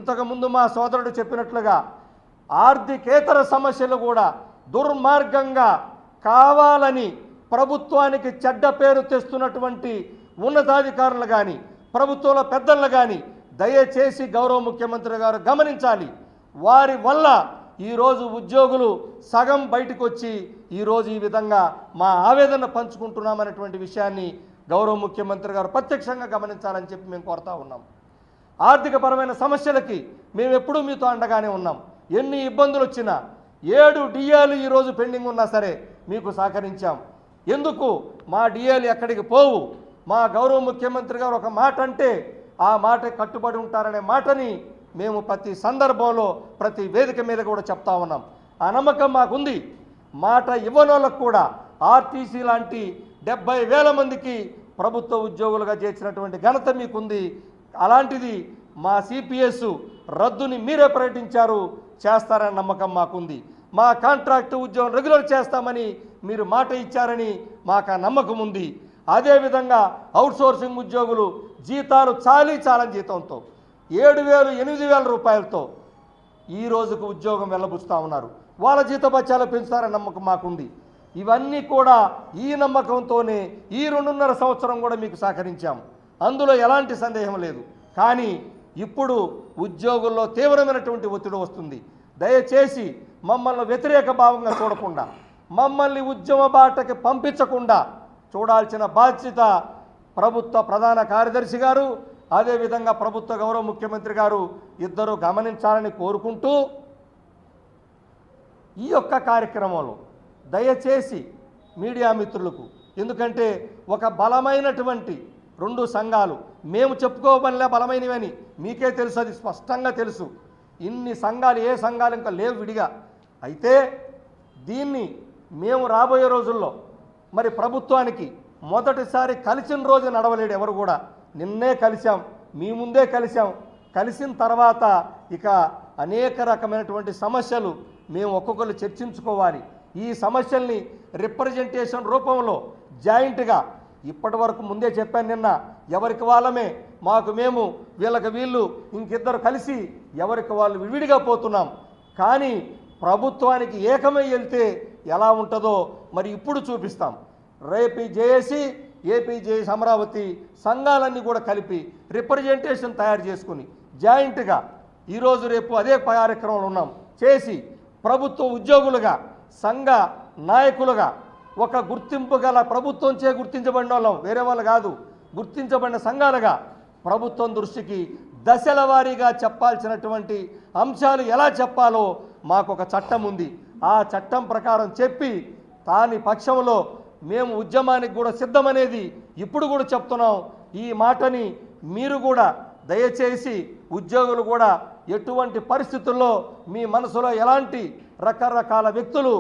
ఇంతకుముందు మా సోదరుడు చెప్పినట్లుగా ఆర్థికేతర సమస్యలు కూడా దుర్మార్గంగా కావాలని ప్రభుత్వానికి చెడ్డ పేరు తెస్తున్నటువంటి ఉన్నతాధికారులు కానీ ప్రభుత్వంలో పెద్దలు కానీ దయచేసి గౌరవ ముఖ్యమంత్రి గారు గమనించాలి. వారి వల్ల ఈరోజు ఉద్యోగులు సగం బయటకు వచ్చి ఈరోజు ఈ విధంగా మా ఆవేదన పంచుకుంటున్నామనేటువంటి విషయాన్ని గౌరవ ముఖ్యమంత్రి గారు ప్రత్యక్షంగా గమనించాలని చెప్పి మేము కోరుతా ఉన్నాం. ఆర్థికపరమైన సమస్యలకి మేము ఎప్పుడూ మీతో అండగానే ఉన్నాం. ఎన్ని ఇబ్బందులు వచ్చినా 7 డిఏలు ఈరోజు పెండింగ్ ఉన్నా సరే మీకు సహకరించాం. ఎందుకు మా డిఏలు ఎక్కడికి పోవు. మా గౌరవ ముఖ్యమంత్రి గారు ఒక మాట అంటే ఆ మాట కట్టుబడి ఉంటారనే మాటని మేము ప్రతి సందర్భంలో ప్రతి వేదిక మీద కూడా చెప్తా ఉన్నాం. ఆ నమ్మకం మాకుంది. మాట ఇవ్వనోళ్ళకు కూడా ఆర్టీసీ లాంటి 70,000 మందికి ప్రభుత్వ ఉద్యోగులుగా చేర్చినటువంటి ఘనత మీకుంది. అలాంటిది మా సిపిఎస్ రద్దుని మీరే ప్రకటించారు, చేస్తారనే నమ్మకం మాకుంది. మా కాంట్రాక్టు ఉద్యోగం రెగ్యులర్ చేస్తామని మీరు మాట ఇచ్చారని మాకు ఆ నమ్మకం ఉంది. అదేవిధంగా అవుట్సోర్సింగ్ ఉద్యోగులు జీతాలు చాలని జీతంతో 7,000 8,000 రూపాయలతో ఈ రోజుకు ఉద్యోగం వెళ్ళబుచ్చుతా ఉన్నారు. వాళ్ళ జీతభత్యాలు పెంచుతారనే నమ్మకం మాకుంది. ఇవన్నీ కూడా ఈ నమ్మకంతోనే ఈ 2.5 సంవత్సరం కూడా మీకు సహకరించాం. అందులో ఎలాంటి సందేహం లేదు. కానీ ఇప్పుడు ఉద్యోగుల్లో తీవ్రమైనటువంటి ఒత్తిడి వస్తుంది. దయచేసి మమ్మల్ని వ్యతిరేక భావంగా చూడకుండా, మమ్మల్ని ఉద్యమ బాటకి పంపించకుండా చూడాల్సిన బాధ్యత ప్రభుత్వ ప్రధాన కార్యదర్శి గారు, అదేవిధంగా ప్రభుత్వ గౌరవ ముఖ్యమంత్రి గారు ఇద్దరు గమనించాలని కోరుకుంటూ ఈ యొక్క కార్యక్రమంలో దయచేసి మీడియా మిత్రులకు, ఎందుకంటే ఒక బలమైనటువంటి 2 సంఘాలు మేము చెప్పుకోవలే బలమైనవని మీకే తెలుసు, అది స్పష్టంగా తెలుసు. ఇన్ని సంఘాలు ఏ సంఘాలు ఇంకా లేవు విడిగా. అయితే దీన్ని మేము రాబోయే రోజుల్లో మరి ప్రభుత్వానికి మొదటిసారి కలిసిన రోజు నడవలేడు ఎవరు కూడా. నిన్నే కలిసాం, మీ ముందే కలిసాం. కలిసిన తర్వాత ఇక అనేక రకమైనటువంటి సమస్యలు మేము ఒక్కొక్కరు చర్చించుకోవాలి. ఈ సమస్యల్ని రిప్రజెంటేషన్ రూపంలో జాయింట్గా ఇప్పటి వరకు ముందే చెప్పాను నిన్న, ఎవరికి వాళ్ళమే మాకు మేము వీళ్ళకి వీళ్ళు ఇంకిద్దరు కలిసి ఎవరికి వాళ్ళు విడిగా పోతున్నాం. కానీ ప్రభుత్వానికి ఏకమై వెళ్తే ఎలా ఉంటుందో మరి ఇప్పుడు చూపిస్తాం. రేపు జేఏసీ ఏపీ జేఏసీ అమరావతి సంఘాలన్నీ కూడా కలిపి రిప్రజెంటేషన్ తయారు చేసుకుని జాయింట్గా ఈరోజు రేపు అదే కార్యక్రమంలో ఉన్నాం చేసి ప్రభుత్వ ఉద్యోగులుగా సంఘ నాయకులుగా ఒక గుర్తింపు గల ప్రభుత్వంచే గుర్తించబడిన వాళ్ళం, వేరే వాళ్ళు కాదు, గుర్తించబడిన సంఘాలుగా ప్రభుత్వం దృష్టికి దశల వారీగా చెప్పాల్సినటువంటి అంశాలు ఎలా చెప్పాలో మాకు ఒక చట్టం ఉంది. ఆ చట్టం ప్రకారం చెప్పి దాని పక్షంలో మేము ఉద్యమానికి కూడా సిద్ధమనేది ఇప్పుడు కూడా చెప్తున్నాం. ఈ మాటని మీరు కూడా దయచేసి ఉద్యోగులు కూడా ఎటువంటి పరిస్థితుల్లో మీ మనసులో ఎలాంటి రకరకాల వ్యక్తులు